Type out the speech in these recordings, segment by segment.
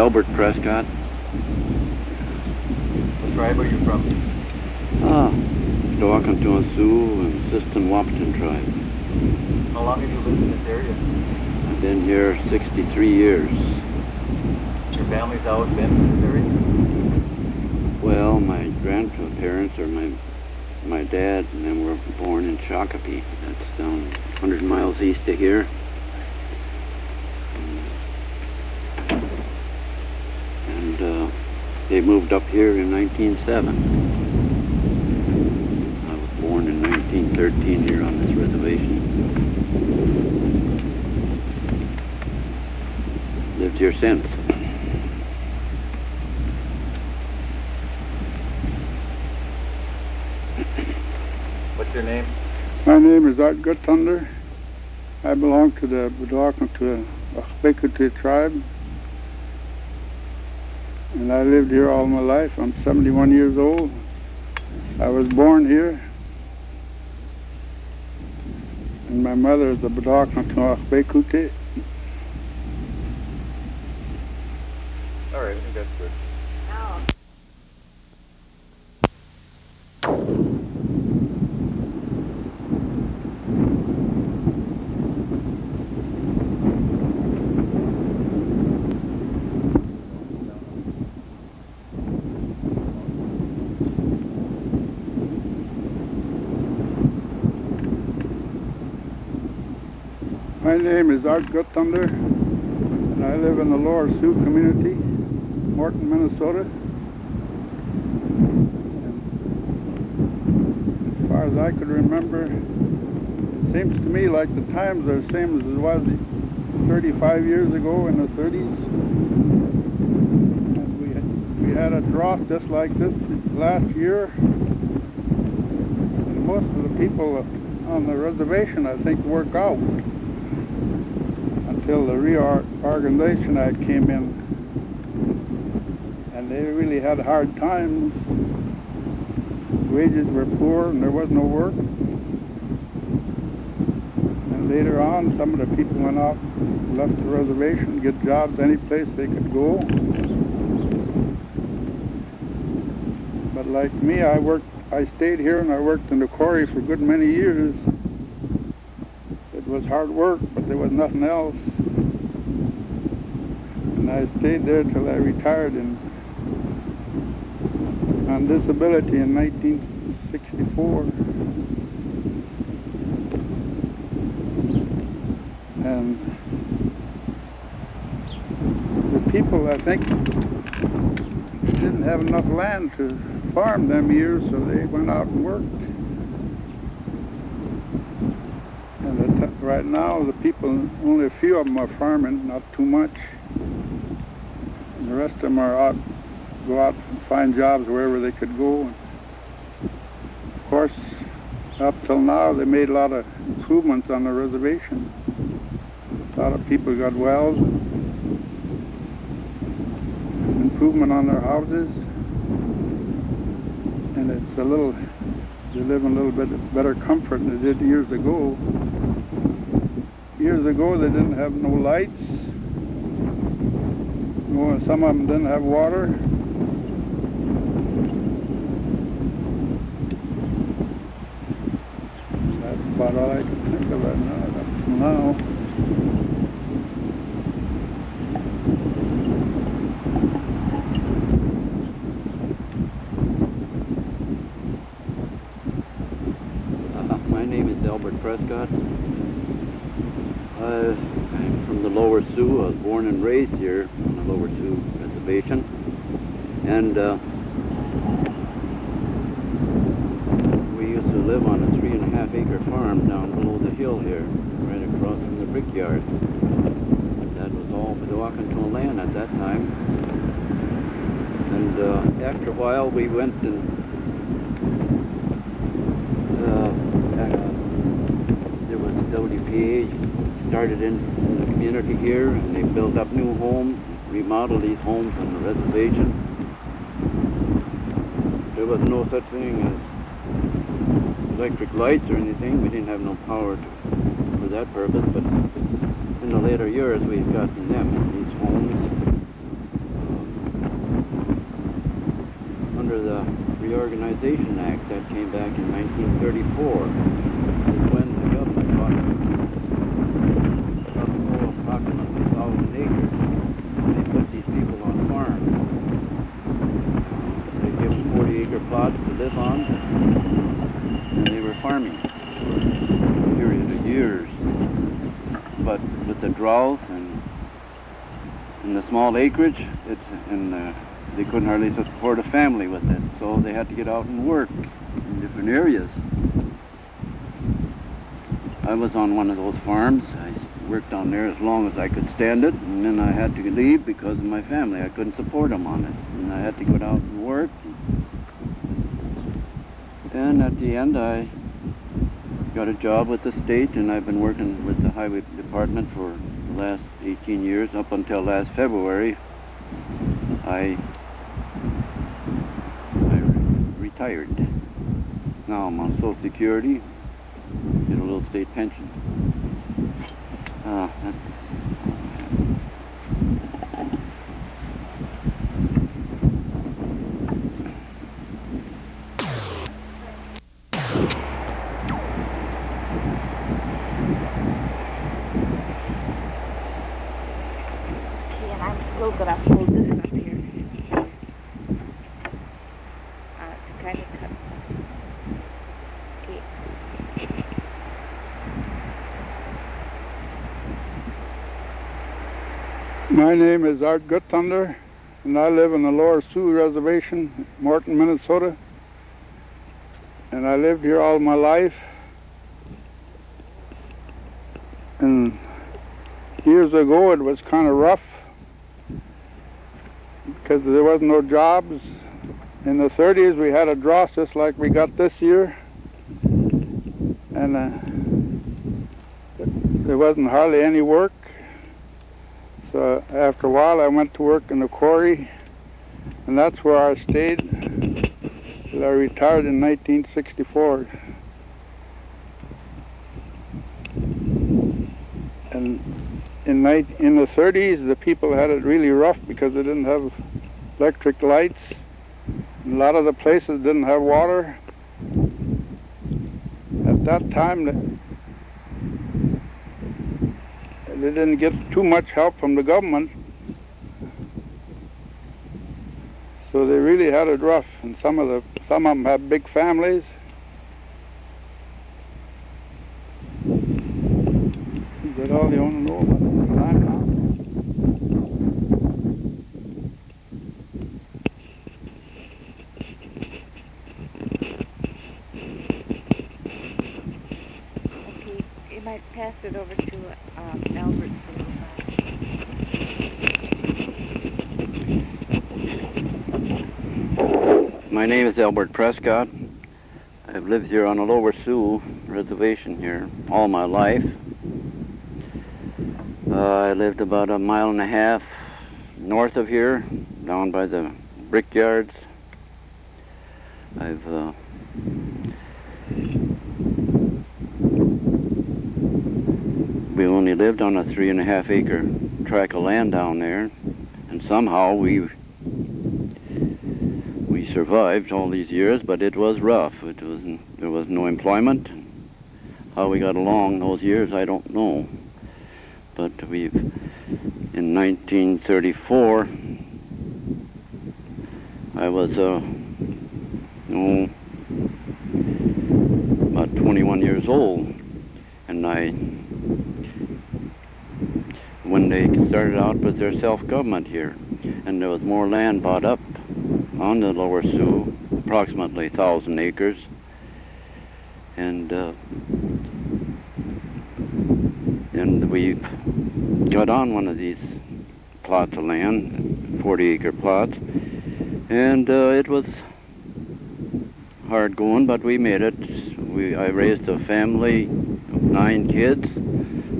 Delbert Prescott. What tribe are you from? Lower Sioux and Siston Wahpeton tribe. How long have you lived in this area? I've been here 63 years. Your family's always been in this area? Well, my grandparents are my dad, and then were born in Shakopee. That's down 100 miles east of here. And they moved up here in 1907. I was born in 1913 here on this reservation. Lived here since. What's your name? My name is Art Guttunder. I belong to the Achbekute tribe. And I lived here all my life. I'm 71 years old. I was born here. And my mother is the Achbekute. All right, I think that's good. My name is Art Guttunder, and I live in the Lower Sioux community, Morton, Minnesota. And as far as I could remember, it seems to me like the times are the same as it was 35 years ago in the 30s. And we had a drought just like this last year. And most of the people on the reservation, I think, work out until the Reorganization Act came in, and they really had hard times. Wages were poor and there was no work. And later on, some of the people went off, left the reservation, get jobs any place they could go. But like me, I stayed here and I worked in the quarry for a good many years. It was hard work, but there was nothing else. And I stayed there till I retired on disability in 1964. And the people, I think, didn't have enough land to farm them years, so they went out and worked. Right now, the people, only a few of them are farming, not too much. And the rest of them are go out and find jobs wherever they could go. Of course, up till now, they made a lot of improvements on the reservation. A lot of people got wells, improvement on their houses, and it's they live in a little bit better comfort than they did years ago. Years ago, they didn't have no lights. Some of them didn't have water. That's about all I can think of right now. My name is Delbert Prescott. I'm from the Lower Sioux. I was born and raised here on the Lower Sioux reservation. And we used to live on a 3.5 acre farm down below the hill here, right across from the brickyard. That was all Bedouin land at that time. And after a while we went and there was WPA started in the community here, and they built up new homes, remodeled these homes on the reservation. There was no such thing as electric lights or anything. We didn't have no power for that purpose, but in the later years we've gotten them, these homes. under the Reorganization Act that came back in 1934, is when the government bought approximately 1,000 acres. They put these people on farms. They gave them 40-acre plots to live on, and they were farming for a period of years. But with the droughts and the small acreage, they couldn't hardly support a family with it, so they had to get out and work in different areas. I was on one of those farms. I worked down there as long as I could stand it, and then I had to leave because of my family. I couldn't support them on it, and I had to go out and work. And at the end, I got a job with the state, and I've been working with the highway department for the last 18 years. Up until last February, I retired. Now I'm on Social Security, get a little state pension. But I've hold this up here. To kind of cut. Okay. My name is Art Gutthunder, and I live in the Lower Sioux Reservation, Morton, Minnesota. And I lived here all my life. And years ago it was kind of rough, because there was no jobs. In the 30s we had a drought just like we got this year, and there wasn't hardly any work. So after a while I went to work in the quarry, and that's where I stayed till I retired in 1964. And in the 30s the people had it really rough because they didn't have electric lights. A lot of the places didn't have water. At that time, they didn't get too much help from the government, so they really had it rough. And some of them had big families. Is that all you want to know about the time now? You might pass it over to Delbert. My name is Delbert Prescott. I've lived here on the Lower Sioux reservation here all my life. I lived about 1.5 miles north of here, down by the brickyards. We only lived on a 3.5 acre tract of land down there, and somehow we survived all these years, but it was rough. There was no employment. How we got along those years, I don't know. But in 1934, I was about 21 years old, and when they started out with their self-government here, and there was more land bought up on the Lower Sioux, approximately 1,000 acres, and we got on one of these plots of land, 40-acre plots, and it was hard going, but we made it. I raised a family of 9 kids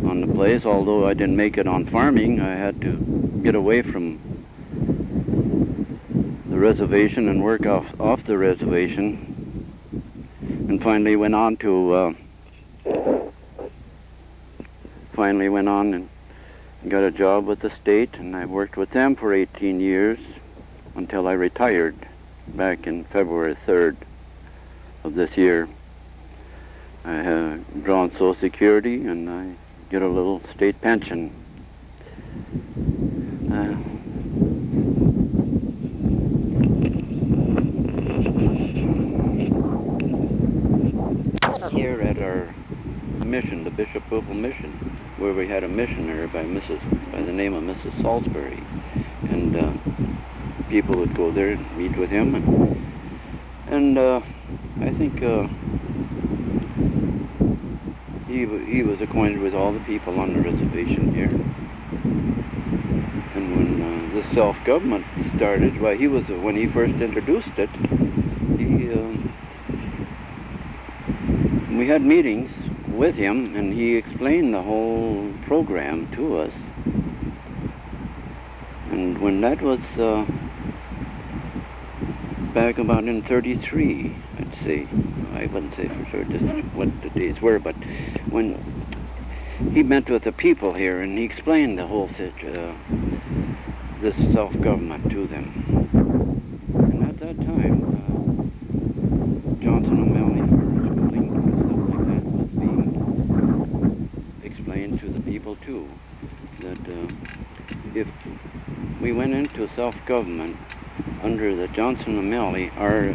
on the place. Although I didn't make it on farming, I had to get away from the reservation and work off the reservation, and finally went on and got a job with the state, and I worked with them for 18 years. until I retired back in February 3rd of this year. I have drawn Social Security and I get a little state pension. Here at our mission, the Bishop Whipple Mission, where we had a missionary by the name of Mrs. Salisbury, and people would go there and meet with him, and I think he was acquainted with all the people on the reservation here. And when the self-government started, well, when he first introduced it, we had meetings with him, and he explained the whole program to us. And when that was back about in 33, I'd say, I wouldn't say for sure just what the days were, but when he met with the people here and he explained the whole this self-government to them. And at that time, Johnson O'Malley for schooling and stuff like that was being explained to the people too, that if we went into self-government under the Johnson O'Malley, our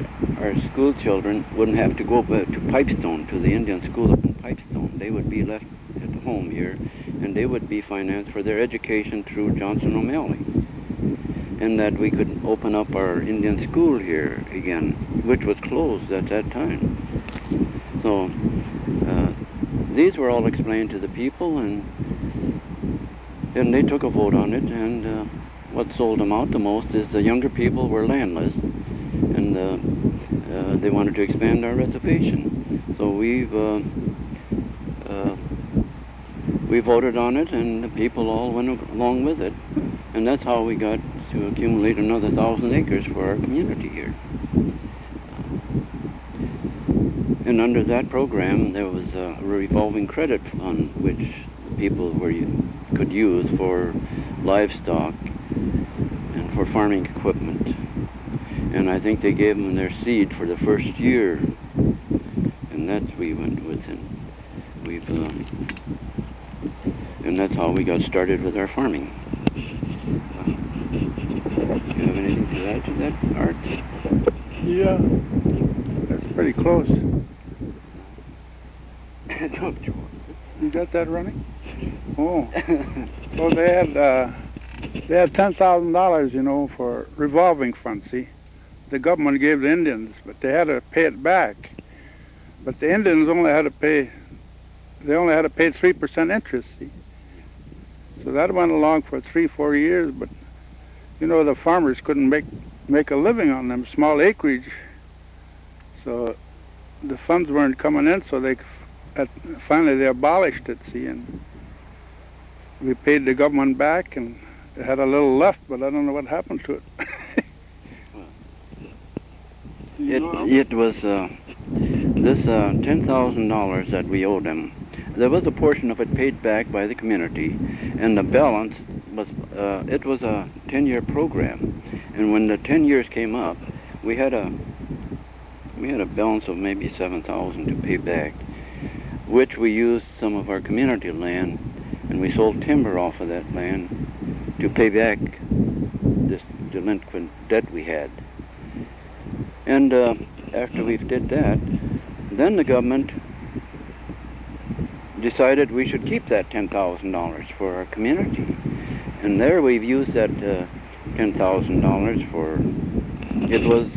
school children wouldn't have to go to Pipestone, to the Indian school up in Pipestone. They would be left at home here, and they would be financed for their education through Johnson O'Malley. And that we could open up our Indian school here again, which was closed at that time. So these were all explained to the people, and they took a vote on it, and what sold them out the most is the younger people were landless, and they wanted to expand our reservation. So we voted on it, and the people all went along with it, and that's how we got to accumulate another 1,000 acres for our community here. And under that program, there was a revolving credit fund which people could use for livestock and for farming equipment. And I think they gave them their seed for the first year, and that's we went with, and and that's how we got started with our farming. Do you have anything to add to that, Art? Yeah, that's pretty close. Don't you? You got that running? Oh, well, they had $10,000, you know, for revolving funds. See, the government gave the Indians, but they had to pay it back. But the Indians only had to pay 3% interest. See, so that went along for 3-4 years. But you know, the farmers couldn't make a living on them small acreage, so the funds weren't coming in. So finally they abolished it. See, and we paid the government back, and it had a little left, but I don't know what happened to it. It was this $10,000 that we owed them. There was a portion of it paid back by the community, and the balance was it was a 10-year program. And when the 10 years came up, we had a balance of maybe $7,000 to pay back, which we used some of our community land, and we sold timber off of that land to pay back this delinquent debt we had. And after we did that, then the government decided we should keep that $10,000 for our community. And there we've used that $10,000 for, it was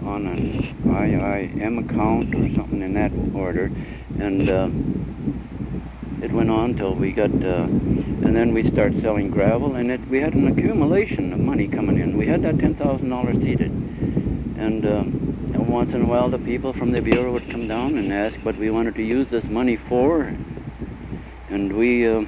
on an IIM account or something in that order, and it went on till we got, and then we started selling gravel, and we had an accumulation of money coming in. We had that $10,000 seeded, and once in a while the people from the Bureau would come down and ask what we wanted to use this money for, and we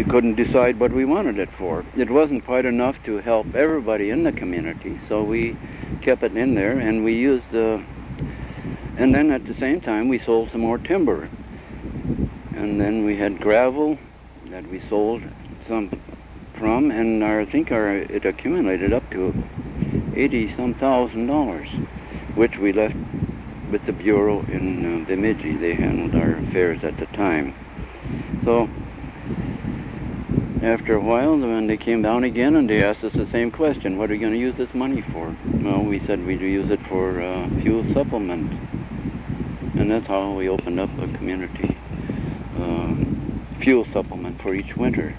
couldn't decide what we wanted it for. It wasn't quite enough to help everybody in the community, so we kept it in there, and we used, and then at the same time we sold some more timber. And then we had gravel that we sold some from, and I think it accumulated up to $80-some thousand, which we left with the Bureau in Bemidji. They handled our affairs at the time. So after a while, when they came down again and they asked us the same question, what are you going to use this money for? Well, we said we'd use it for fuel supplement. And that's how we opened up a community fuel supplement for each winter.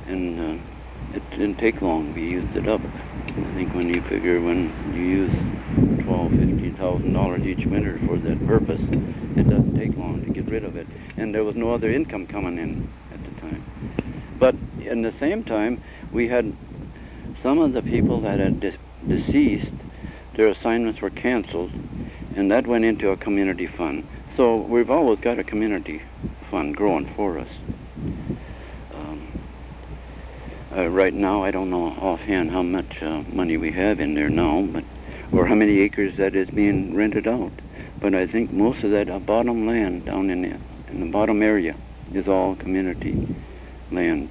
And it didn't take long. We used it up. I think when you figure when you use $12,000-$15,000 each winter for that purpose, it doesn't take long to get rid of it. And there was no other income coming in at the time. But in the same time, we had some of the people that had deceased, their assignments were canceled, and that went into a community fund. So we've always got a community fund growing for us. Right now, I don't know offhand how much money we have in there now, or how many acres that is being rented out. But I think most of that bottom land down in the bottom area is all community land.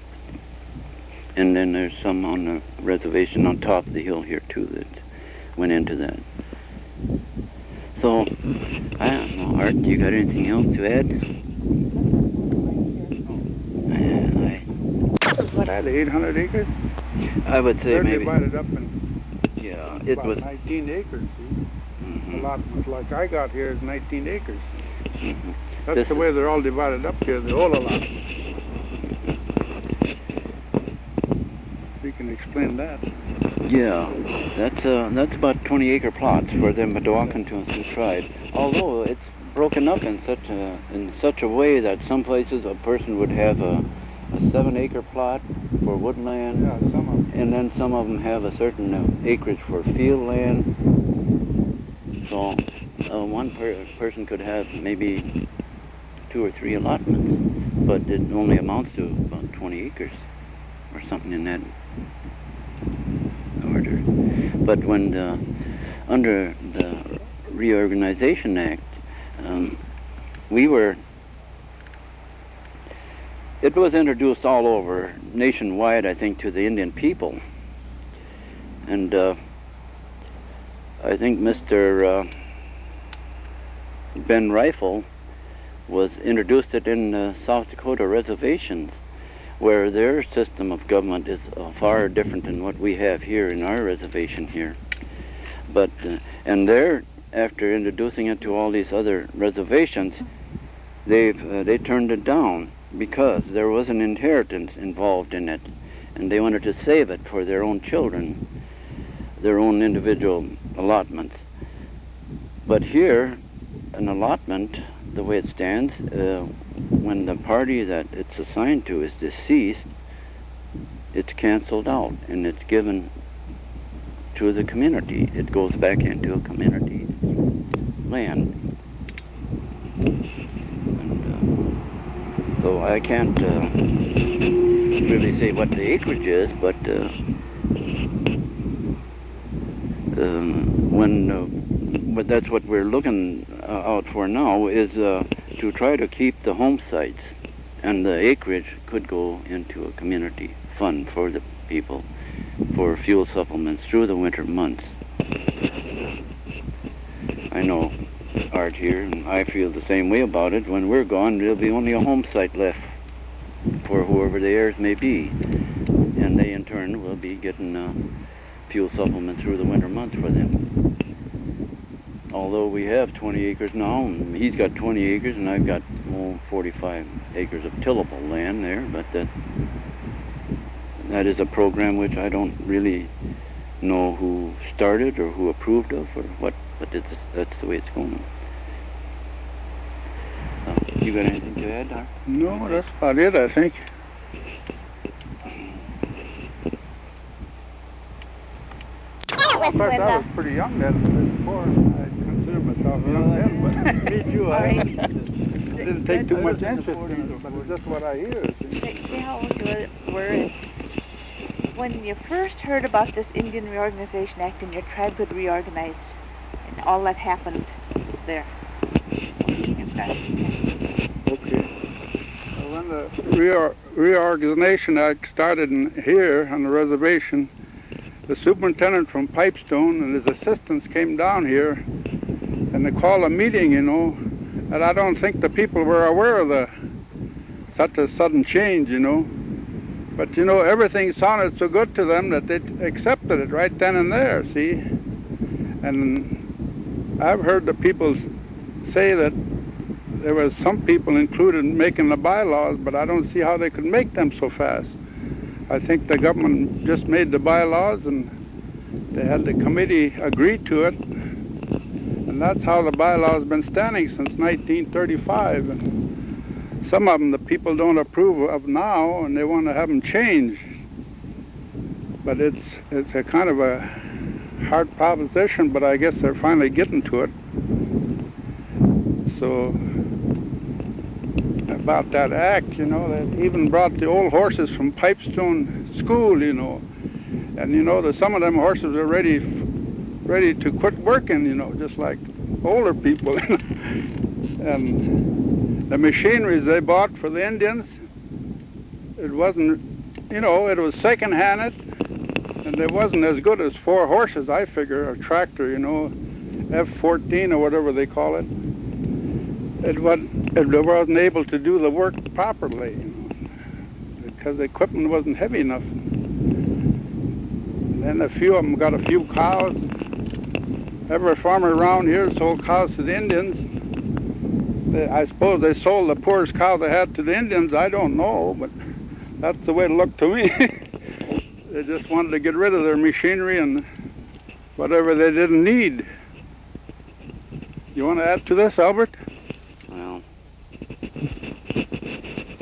And then there's some on the reservation on top of the hill here too that went into that. So, I don't know, Art, you got anything else to add? What, 800 acres? I would say They're maybe. divided up in It about was 19 acres. See? Mhm. Allotment like I got here is 19 acres. Mhm. That's This the way they're all divided up here, the whole allotment. We can explain that. Yeah, that's about 20-acre plots for the Madawakan Sioux tribe. Although it's broken up in such a way that some places a person would have a 7-acre plot for woodland, Yeah, some of them. and then some of them have a certain acreage for field land. So one person could have maybe 2 or 3 allotments, but it only amounts to about 20 acres or something in that order. But when under the Reorganization Act, it was introduced all over, nationwide, I think, to the Indian people. And I think Mr. Ben Rifle introduced it in South Dakota reservations, where their system of government is far different than what we have here in our reservation here. But and there, after introducing it to all these other reservations, they turned it down because there was an inheritance involved in it, and they wanted to save it for their own children, their own individual allotments. But here, an allotment, the way it stands, when the party that it's assigned to is deceased, it's canceled out and it's given to the community. It goes back into a community land. And so I can't really say what the acreage is, but but that's what we're looking out for now, is to try to keep the home sites, and the acreage could go into a community fund for the people for fuel supplements through the winter months. I know Art here, and I feel the same way about it. When we're gone, there'll be only a home site left for whoever the heirs may be, and they in turn will be getting fuel supplement through the winter months for them. Although we have 20 acres now, and he's got 20 acres, and I've got 45 acres of tillable land there, but that is a program which I don't really know who started or who approved of or what, but that's the way it's going. You got anything to add, Doc? No, that's about it, I think. In fact, I was pretty young then, before. I consider myself young then, but me too. I didn't take too much interest in it, but it's just what I hear. See how old you were when you first heard about this Indian Reorganization Act and your tribe would reorganize and all that happened there. You can start. Okay. when the Reorganization Act started here on the reservation, the superintendent from Pipestone and his assistants came down here and they called a meeting, you know, and I don't think the people were aware of such a sudden change, you know. But, you know, everything sounded so good to them that they accepted it right then and there, see? And I've heard the people say that there was some people included in making the bylaws, but I don't see how they could make them so fast. I think the government just made the bylaws and they had the committee agree to it. And that's how the bylaws have been standing since 1935. And some of them the people don't approve of now and they want to have them changed. But it's a kind of a hard proposition, but I guess they're finally getting to it. So about that act, you know, they even brought the old horses from Pipestone School, you know, and you know that some of them horses are ready to quit working, you know, just like older people. And the machineries they bought for the Indians, it wasn't, you know, it was second-handed, and it wasn't as good as 4 horses, I figure, a tractor, you know, F-14 or whatever they call it. It wasn't able to do the work properly, you know, because the equipment wasn't heavy enough. And then a few of them got a few cows. Every farmer around here sold cows to the Indians. I suppose they sold the poorest cow they had to the Indians. I don't know, but that's the way it looked to me. They just wanted to get rid of their machinery and whatever they didn't need. You want to add to this, Albert? Well,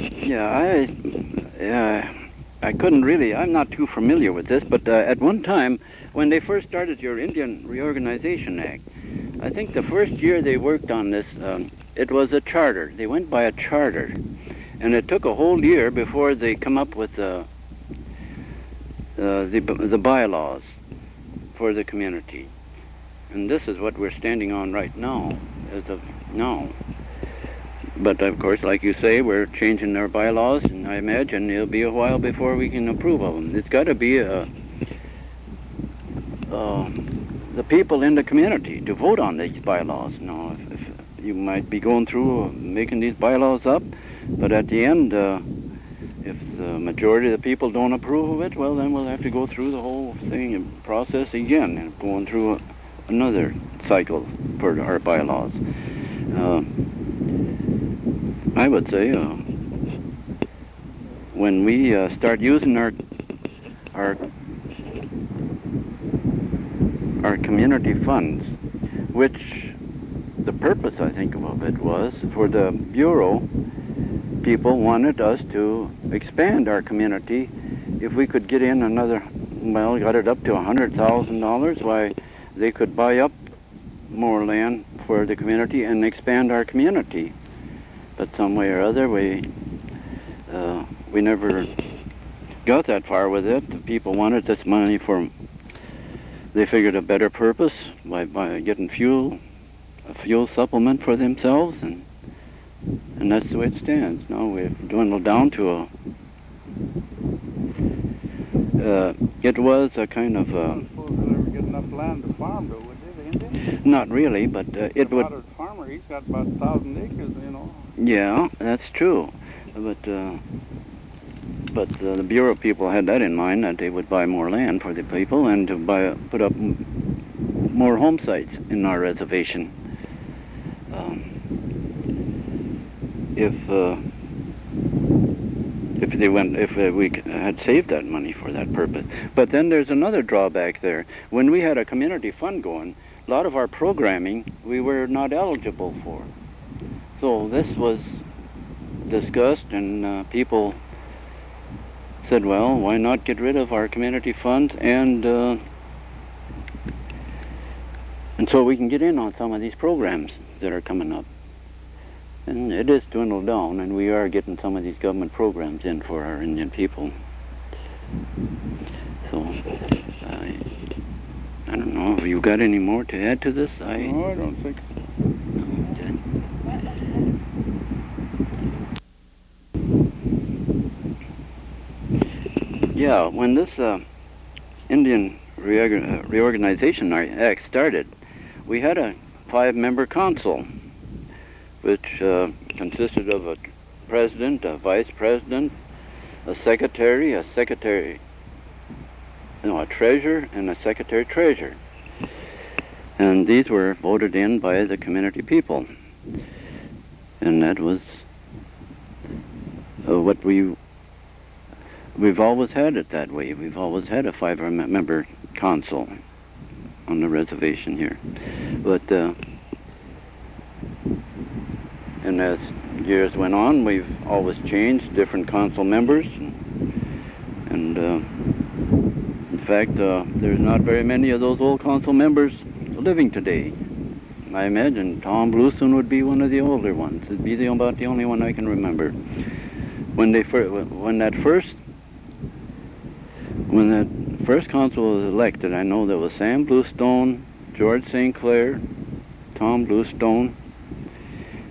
yeah, I couldn't really, I'm not too familiar with this, but at one time, when they first started your Indian Reorganization Act, I think the first year they worked on this, it was a charter. They went by a charter, and it took a whole year before they come up with the bylaws for the community. And this is what we're standing on right now, as of now. But of course, like you say, we're changing our bylaws, and I imagine it'll be a while before we can approve of them. It's got to be the people in the community to vote on these bylaws. Now, if you might be going through making these bylaws up, but at the end, if the majority of the people don't approve of it, well, then we'll have to go through the whole thing and process again, and going through another cycle for our bylaws. I would say when we start using our community funds, which the purpose, I think, of it was for the Bureau, people wanted us to expand our community. If we could get in another, well, got it up to $100,000, why, they could buy up more land for the community and expand our community. But some way or other, we never got that far with it. The people wanted this money for, they figured, a better purpose by getting a fuel supplement for themselves, and that's the way it stands. Now we've dwindled down to it was a kind of I don't suppose they'll ever get enough land to farm, though, would they, the Indians? Not really, but it would. A farmer, he's got about 1,000 acres, you know. Yeah, that's true, but the Bureau people had that in mind, that they would buy more land for the people and to put up more home sites in our reservation. If we had saved that money for that purpose. But then there's another drawback there. When we had a community fund going, a lot of our programming we were not eligible for. So this was discussed, and people said, well, why not get rid of our community fund and so we can get in on some of these programs that are coming up. And it is dwindled down, and we are getting some of these government programs in for our Indian people. So, I don't know, have you got any more to add to this? No, I don't think so. Okay. Yeah, when this Indian Reorganization Act started, we had a 5-member council, which consisted of a president, a vice president, a treasurer, and a secretary-treasurer. And these were voted in by the community people. And that was what we've always had it that way. We've always had a 5-member council on the reservation here. But, and as years went on, we've always changed different council members. And in fact, there's not very many of those old council members living today. I imagine Tom Blueson would be one of the older ones. It'd be about the only one I can remember. When that first council was elected, I know there was Sam Bluestone, George St. Clair, Tom Bluestone,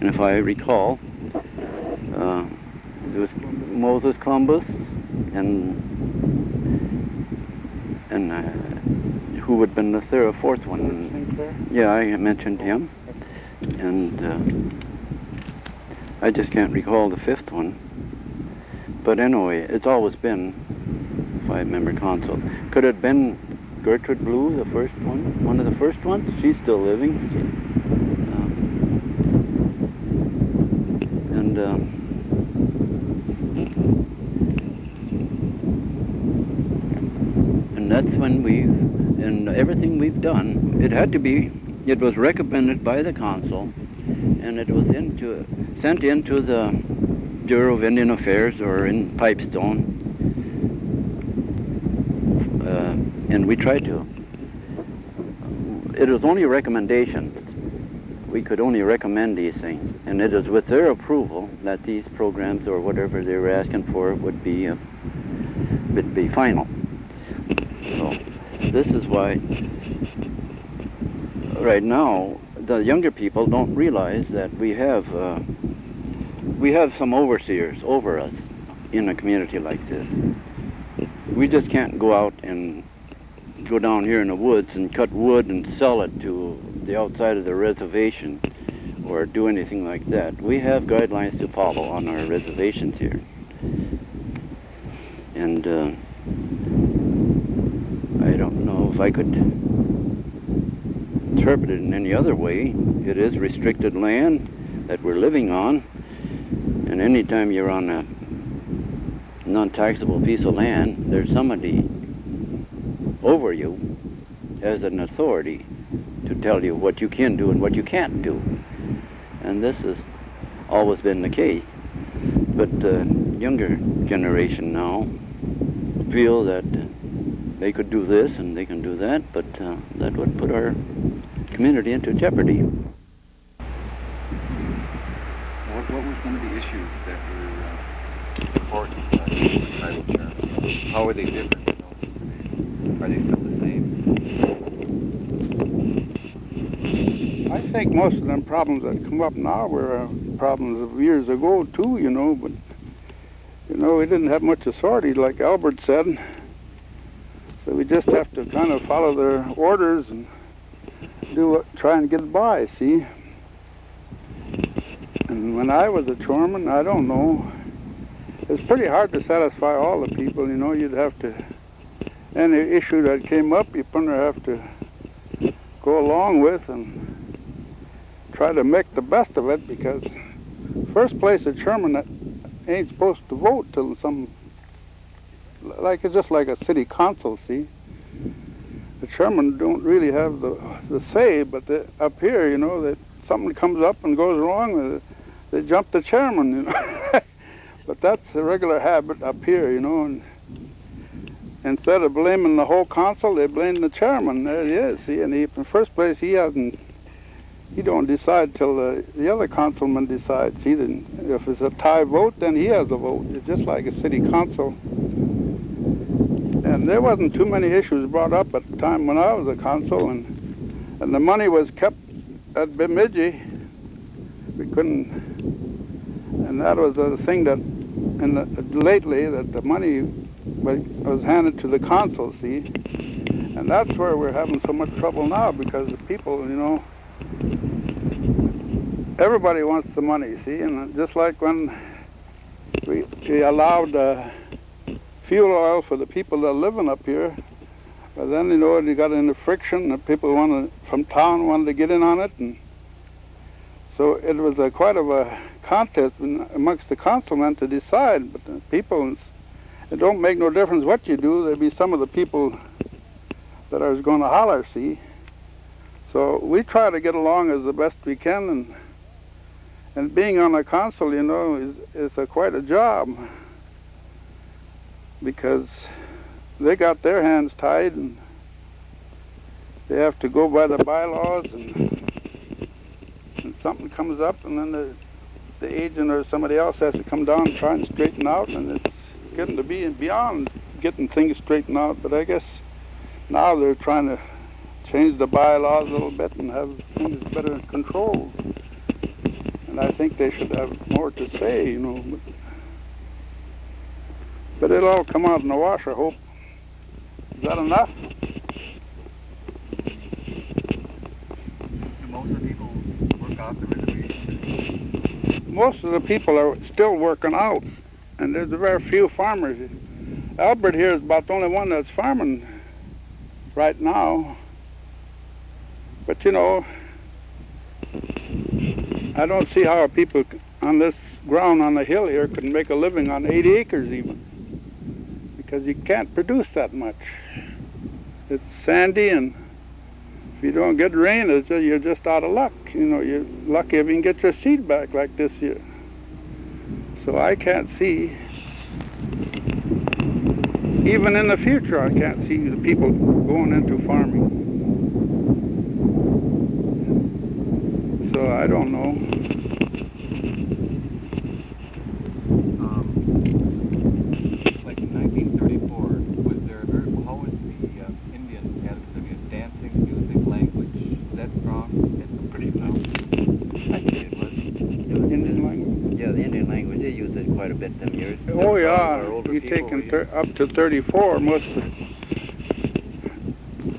and if I recall, it was Moses Columbus and who would have been the fourth one? Sinclair? Yeah, I mentioned him. And I just can't recall the 5th one. But anyway, it's always been a 5-member council. Could it have been Gertrude Blue, the first one of the first ones? She's still living. And that's when and everything we've done, it was recommended by the council, and it was sent into the Bureau of Indian Affairs, or in Pipestone, and we tried to. It was only recommendations. We could only recommend these things, and it is with their approval that these programs or whatever they were asking for would be final. So this is why right now the younger people don't realize that we have some overseers over us in a community like this. We just can't go out and go down here in the woods and cut wood and sell it to the outside of the reservation or do anything like that. We have guidelines to follow on our reservations here. And I don't know if I could interpret it in any other way. It is restricted land that we're living on, and anytime you're on a non-taxable piece of land, there's somebody over you as an authority to tell you what you can do and what you can't do. And this has always been the case. But the younger generation now feel that they could do this and they can do that, but that would put our community into jeopardy. What were some of the issues that were important in the Untitled Chapter? How are they different? Are they still the same? I think most of them problems that come up now were problems of years ago too, but we didn't have much authority, like Albert said. So we just have to kind of follow their orders and try and get by, see? And when I was a choreman, I don't know, it's pretty hard to satisfy all the people, you'd have to, any issue that came up, you kind of have to go along with and try to make the best of it, because first place a chairman that ain't supposed to vote till it's just like a city council, see? The chairman don't really have the say, but up here, that something comes up and goes wrong, they jump the chairman, But that's a regular habit up here, and instead of blaming the whole council, they blame the chairman. There he is, see, and in the first place, he don't decide till the other councilman decides. If it's a tie vote, then he has a vote. It's just like a city council. And there wasn't too many issues brought up at the time when I was a council, and the money was kept at Bemidji. We couldn't, and that was the thing that, lately, that the money but it was handed to the council, see? And that's where we're having so much trouble now, because the people, you know, everybody wants the money, see? And just like when we allowed fuel oil for the people that are living up here, but then, you know, you got into friction, and people from town wanted to get in on it, and so it was quite of a contest amongst the councilmen to decide. But the people, it don't make no difference what you do. There'll be some of the people that are going to holler, see. So we try to get along as the best we can, and being on a council, you know, is quite a job, because they got their hands tied, and they have to go by the bylaws, and something comes up, and then the agent or somebody else has to come down and try and straighten out, and it's getting to be beyond getting things straightened out. But I guess now they're trying to change the bylaws a little bit and have things better controlled. And I think they should have more to say, you know. But it'll all come out in the wash, I hope. Is that enough? Do most of the people work out the reservation? Most of the people are still working out, and there's very few farmers. Delbert here is about the only one that's farming right now. But you know, I don't see how people on this ground on the hill here could make a living on 80 acres even, because you can't produce that much. It's sandy, and if you don't get rain, you're just out of luck. You know, you're lucky if you can get your seed back like this year. So I can't see, even in the future, I can't see the people going into farming. So I don't know. Like in 1934, how was the Indian dancing, music, language? Was that strong? It's pretty well. I think it was. Indian language? Yeah, the Indian language, they used it quite a bit them years. Oh yeah, you taken up to 34, most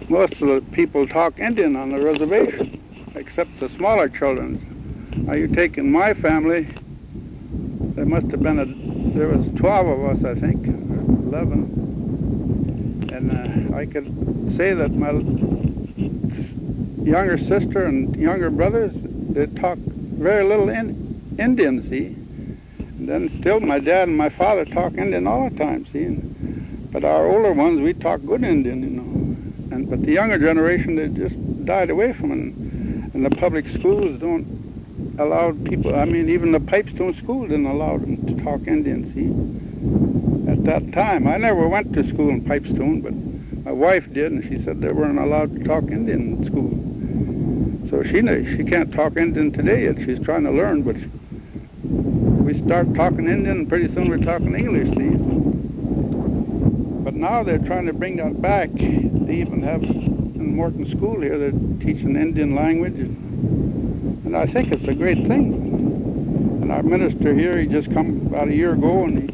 of the people talk Indian on the reservation, except the smaller children. Now you take in my family, there must have been there was 12 of us, I think, or 11, and I could say that my younger sister and younger brothers, they talk very little Indian, see. And then still my dad and my father talk Indian all the time, see. But our older ones, we talk good Indian, you know. But the younger generation, they just died away from it. And the public schools don't allow people, I mean, even the Pipestone School didn't allow them to talk Indian, see. At that time, I never went to school in Pipestone, but my wife did, and she said they weren't allowed to talk Indian in school. So she can't talk Indian today yet. She's trying to learn, but we start talking Indian, and pretty soon we're talking English, see. But now they're trying to bring that back. They even have in Morton School here, they're teaching Indian language, and I think it's a great thing. And our minister here, he just come about a year ago, and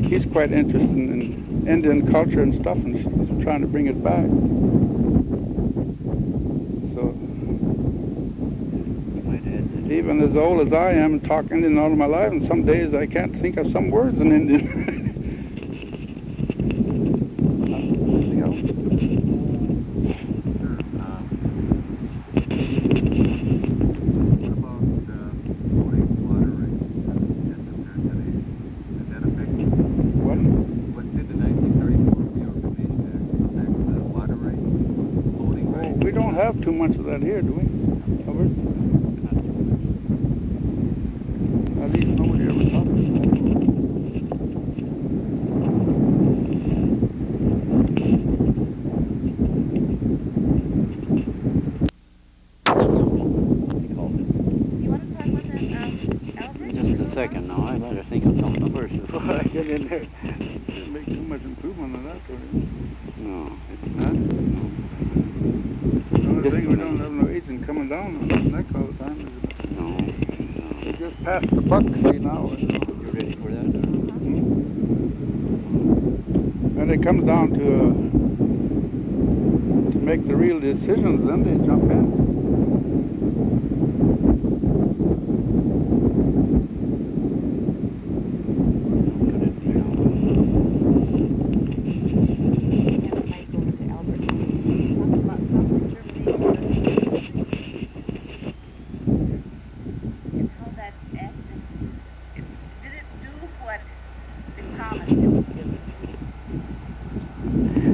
he's quite interested in Indian culture and stuff, and he's trying to bring it back. So, even as old as I am, talk Indian all of my life, and some days I can't think of some words in Indian. Too much of that here, do we? Albert? At least nobody ever talks about You want to talk about that, Albert? Just a second now. I better think of something first before I get in there. Didn't make too much improvement on that, or No, it's not. I think we don't have no agent coming down on this neck all the time. No. We just passed the buck, see, now. You ready for that? I when it comes down to make the real decisions, then they jump in.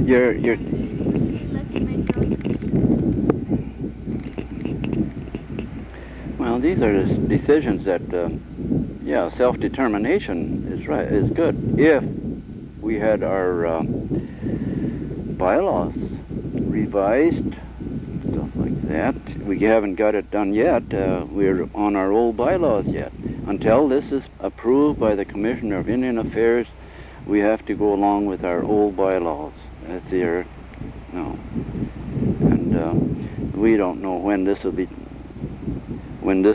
You're well, these are decisions that, yeah, self-determination is right, is good. If we had our bylaws revised, stuff like that, we haven't got it done yet. We're on our old bylaws yet. Until this is approved by the Commissioner of Indian Affairs, we have to go along with our old bylaws. That's here, no, and we don't know when this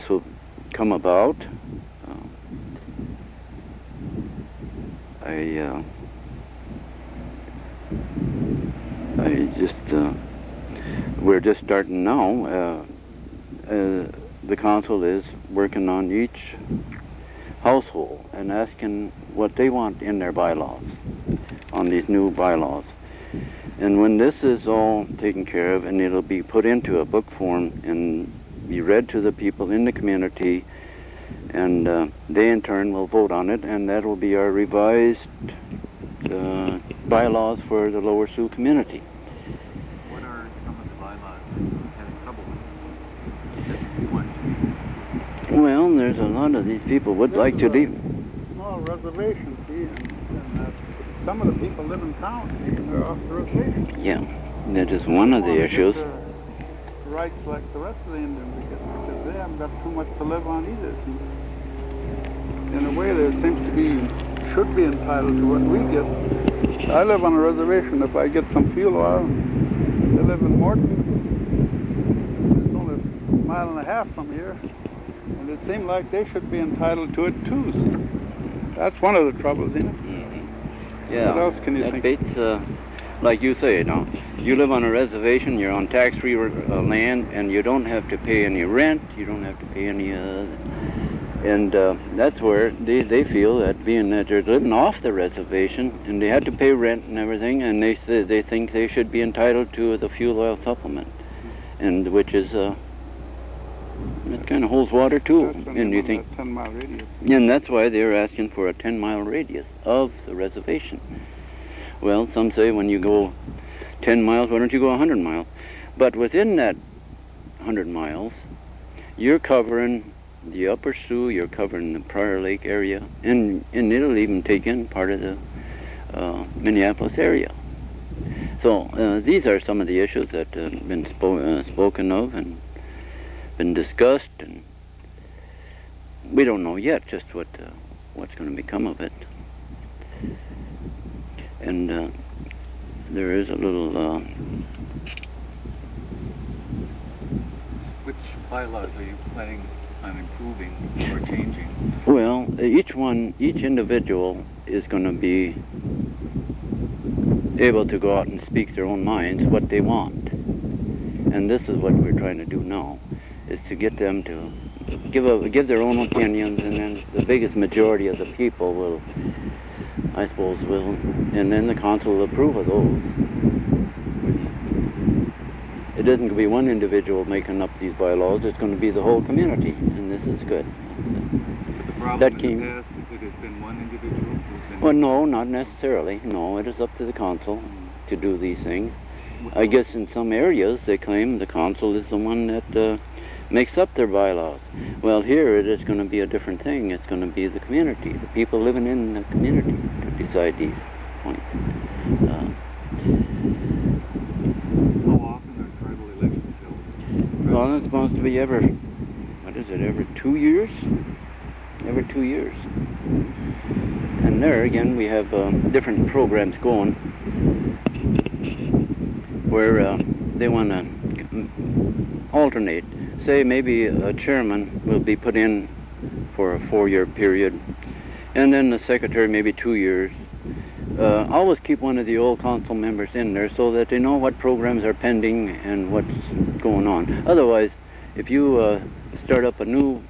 will come about. We're just starting now. The council is working on each household and asking what they want in their bylaws, on these new bylaws. And when this is all taken care of, and it'll be put into a book form and be read to the people in the community, and they in turn will vote on it, and that will be our revised bylaws for the Lower Sioux community. What are some of the bylaws having trouble with? Well, there's a lot of these people would like to leave. Small reservation, see, and some of the people live in town, and they're off the reservation. Yeah, that is one of the issues. Rights like the rest of the Indians, because they haven't got too much to live on either. In a way, there seems to be, should be entitled to what we get. I live on a reservation. If I get some fuel oil, they live in Morton. It's only a mile and a half from here, and it seemed like they should be entitled to it too. So that's one of the troubles, isn't it? Yeah. What else can you think? Beats, like you say, you live on a reservation, you're on tax-free land, and you don't have to pay any rent, you don't have to pay any, and that's where they feel that being that they're living off the reservation, and they had to pay rent and everything, and they think they should be entitled to the fuel oil supplement, and which is, it kind of holds water too, and you think, 10-mile radius. and that's why they're asking for a 10-mile radius of the reservation. Well, some say when you go 10 miles, why don't you go 100 miles? But within that 100 miles, you're covering the Upper Sioux, you're covering the Prior Lake area, and it'll even take in part of the Minneapolis area. So these are some of the issues that have been spoken of and been discussed, and we don't know yet just what's going to become of it. And there is a little... Which bylaws are you planning on improving or changing? Well, each individual is going to be able to go out and speak their own minds, what they want. And this is what we're trying to do now, is to get them to give their own opinions, and then the biggest majority of the people will, I suppose, and then the council will approve of those. It isn't going to be one individual making up these bylaws, it's going to be the whole community, and this is good. But the problem That in came- the past, it has been one individual who's been... Well, no, not necessarily. No, it is up to the council to do these things. I guess in some areas they claim the council is the one that makes up their bylaws. Well, here it is going to be a different thing. It's going to be the community, the people living in the community, to decide these points. How often are tribal elections held? Well, it's supposed to be every 2 years? Every 2 years. And there again we have different programs going where they want to alternate. Say maybe a chairman will be put in for a 4-year period, and then the secretary maybe 2 years. always keep one of the old council members in there so that they know what programs are pending and what's going on. Otherwise, if you start up a new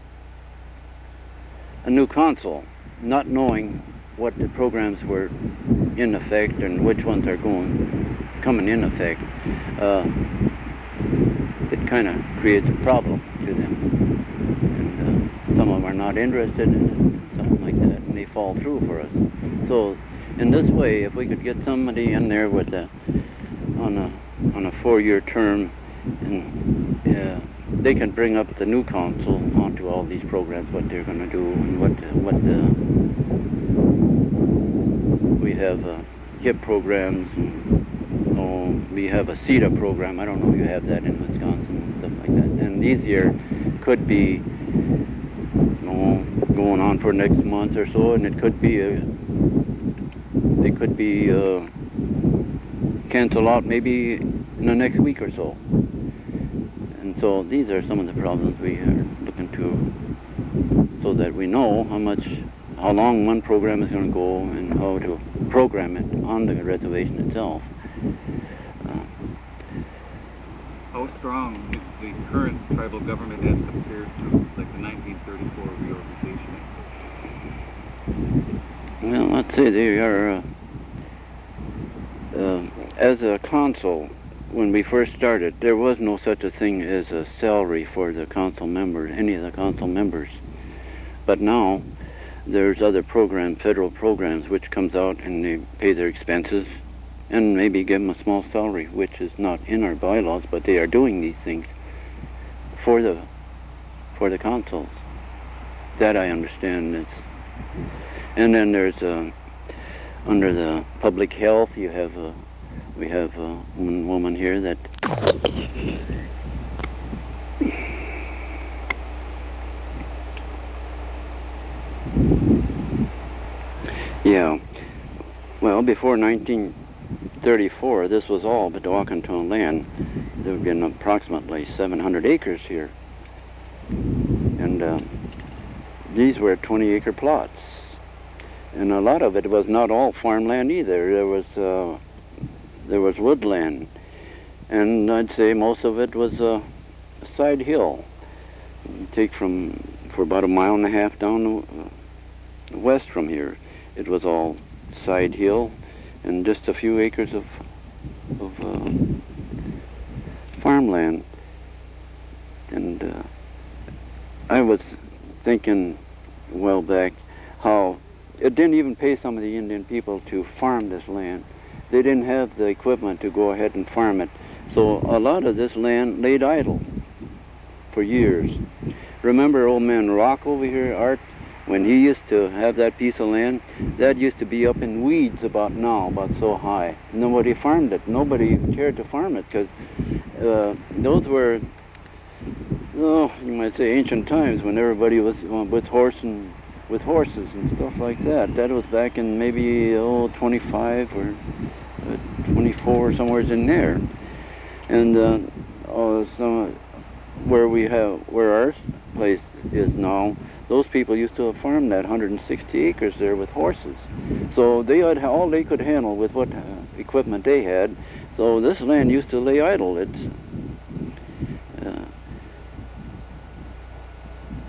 council, not knowing what the programs were in effect and which ones are coming in effect, it kind of creates a problem to them. And some of them are not interested in it, something like that, and they fall through for us. So in this way, if we could get somebody in there with on a 4-year term, and they can bring up the new council onto all these programs, what they're going to do, and we have HIP programs, and we have a CETA program. I don't know if you have that in Wisconsin and stuff like that. And these here could be going on for next month or so, and it could be they could be canceled out maybe in the next week or so. And so these are some of the problems we are looking to, so that we know how long one program is going to go and how to program it on the reservation itself. How strong is the current tribal government as compared to like the 1934 Reorganization Act? Well, let's say they are, as a council, when we first started, there was no such a thing as a salary for the council members, any of the council members. But now, there's other programs, federal programs, which comes out and they pay their expenses and maybe give them a small salary, which is not in our bylaws, but they are doing these things for the councils. That I understand. And then there's under the public health, we have one woman here that yeah. Well, before 1934, this was all Bedawkintown land. There have been approximately 700 acres here. And these were 20-acre plots. And a lot of it was not all farmland either. There was woodland. And I'd say most of it was a side hill. You take for about 1.5 miles down west from here, it was all side hill and just a few acres of farmland. And I was thinking a while back how it didn't even pay some of the Indian people to farm this land. They didn't have the equipment to go ahead and farm it. So a lot of this land laid idle for years. Remember old man Rock over here, Art, when he used to have that piece of land, that used to be up in weeds about so high. Nobody farmed it. Nobody cared to farm it because those were, you might say, ancient times when everybody was with horses and stuff like that. That was back in maybe 25 or 24, somewhere in there. And where our place is now, those people used to have farmed that 160 acres there with horses. So they had all they could handle with what equipment they had. So this land used to lay idle. It's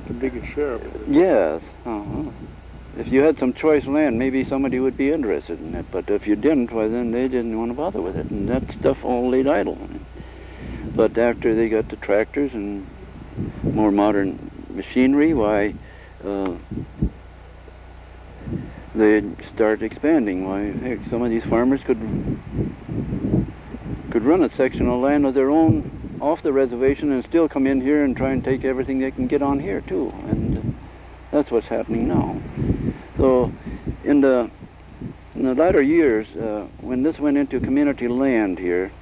the biggest share of it. Yes. If you had some choice land, maybe somebody would be interested in it. But if you didn't, well, then they didn't want to bother with it. And that stuff all laid idle. But after they got the tractors and more modern machinery, why, they started expanding. Why, heck, some of these farmers could run a section of land of their own off the reservation and still come in here and try and take everything they can get on here too. And that's what's happening now. So in the latter years, when this went into community land here,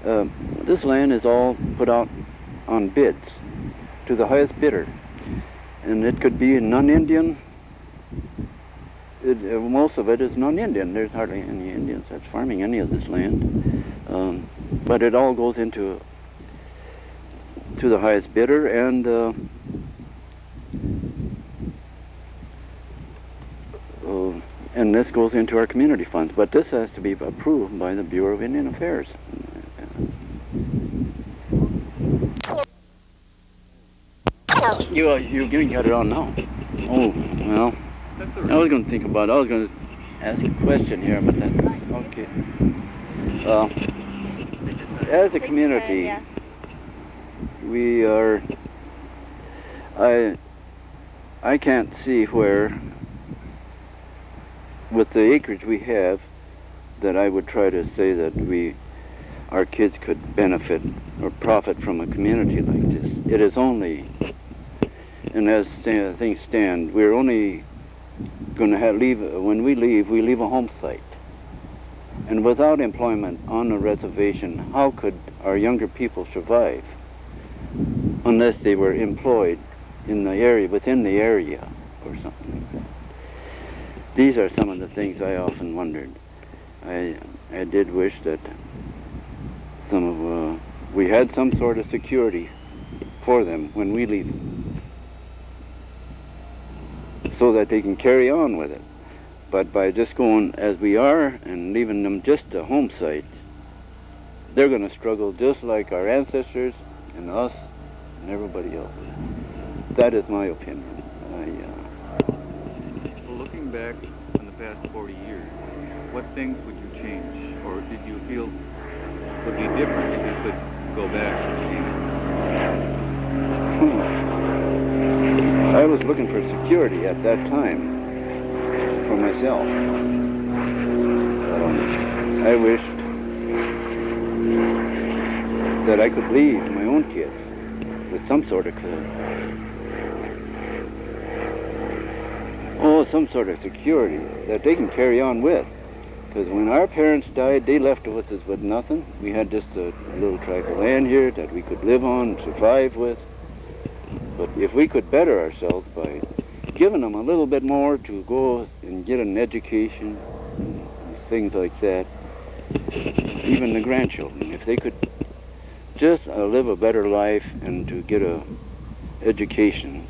this land is all put out on bids to the highest bidder. And it could be non-Indian. Most of it is non-Indian. There's hardly any Indians that's farming any of this land. But it all goes into to the highest bidder, and And this goes into our community funds, but this has to be approved by the Bureau of Indian Affairs. You got it on now. Oh, well, I was going to think about it. I was going to ask a question here, but that's okay. As a community, we are, I can't see where, with the acreage we have, that I would try to say that our kids could benefit or profit from a community like this. It is only, and as things stand, we're only going to leave, when we leave a home site. And without employment on a reservation, how could our younger people survive unless they were employed in the area, within the area, or something like that? These are some of the things I often wondered. I did wish that we had some sort of security for them when we leave, so that they can carry on with it. But by just going as we are and leaving them just a home site, they're going to struggle just like our ancestors and us and everybody else. That is my opinion. Well, looking back on the past 40 years, what things would you change, or did you feel would be different if you could go back and change it? I was looking for security at that time for myself. I wished that I could leave my own kids with some sort of some sort of security that they can carry on with. Because when our parents died, they left us with nothing. We had just a little tract of land here that we could live on and survive with. But if we could better ourselves by giving them a little bit more to go and get an education, and things like that, even the grandchildren, if they could just live a better life and to get a education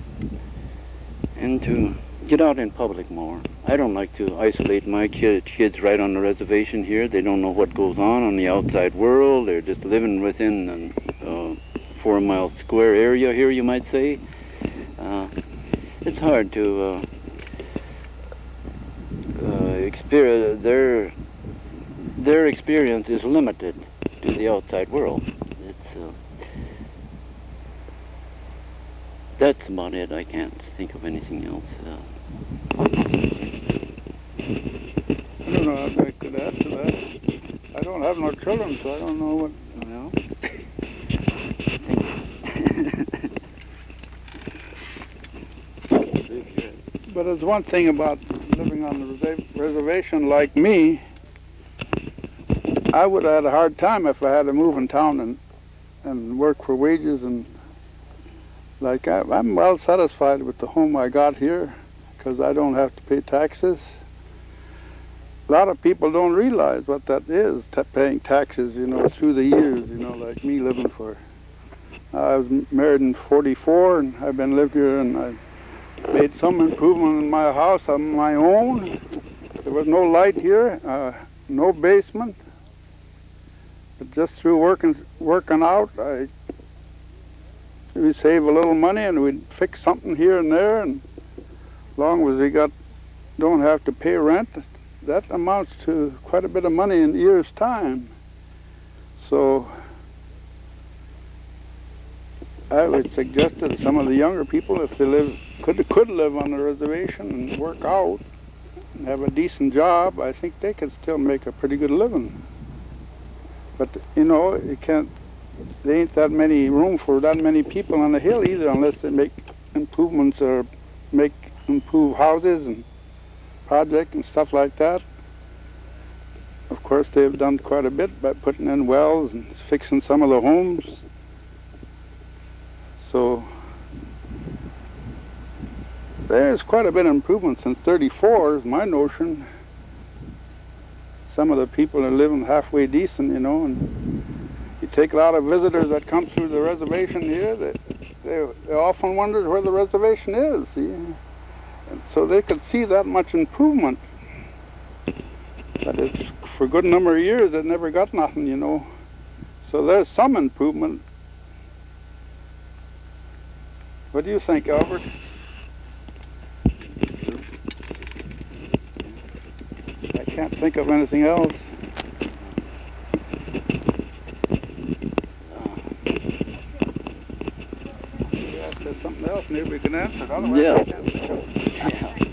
and to get out in public more. I don't like to isolate my kids right on the reservation here. They don't know what goes on the outside world. They're just living within a 4-mile square area here, you might say. It's hard to experience. Their experience is limited to the outside world. That's about it. I can't think of anything else. I don't know how I could add to that. I don't have no children, so I don't know what. Well, but there's one thing about living on the reservation like me. I would have had a hard time if I had to move in town and work for wages, and like I'm well satisfied with the home I got here because I don't have to pay taxes. A lot of people don't realize what that is, paying taxes, you know, through the years, you know, like me living for. I was married in '44, and I've been living here, and I made some improvement in my house on my own. There was no light here, no basement. But just through working out, we save a little money and we'd fix something here and there, and as long as we don't have to pay rent, that amounts to quite a bit of money in a year's time. So I would suggest that some of the younger people, if they could live on the reservation and work out and have a decent job, I think they could still make a pretty good living. But you know, there ain't that many room for that many people on the hill either, unless they make improvements or improve houses and projects and stuff like that. Of course, they've done quite a bit by putting in wells and fixing some of the homes. So there's quite a bit of improvement since '34 is my notion. Some of the people are living halfway decent, you know, and you take a lot of visitors that come through the reservation here, they often wonder where the reservation is, see? And so they could see that much improvement But it's for a good number of years they never got nothing, you know. So there's some improvement. What do you think, Albert? I can't think of anything else. Yeah, if there's something else, maybe we can answer it. Otherwise, Yeah. I can't think of it. Yeah.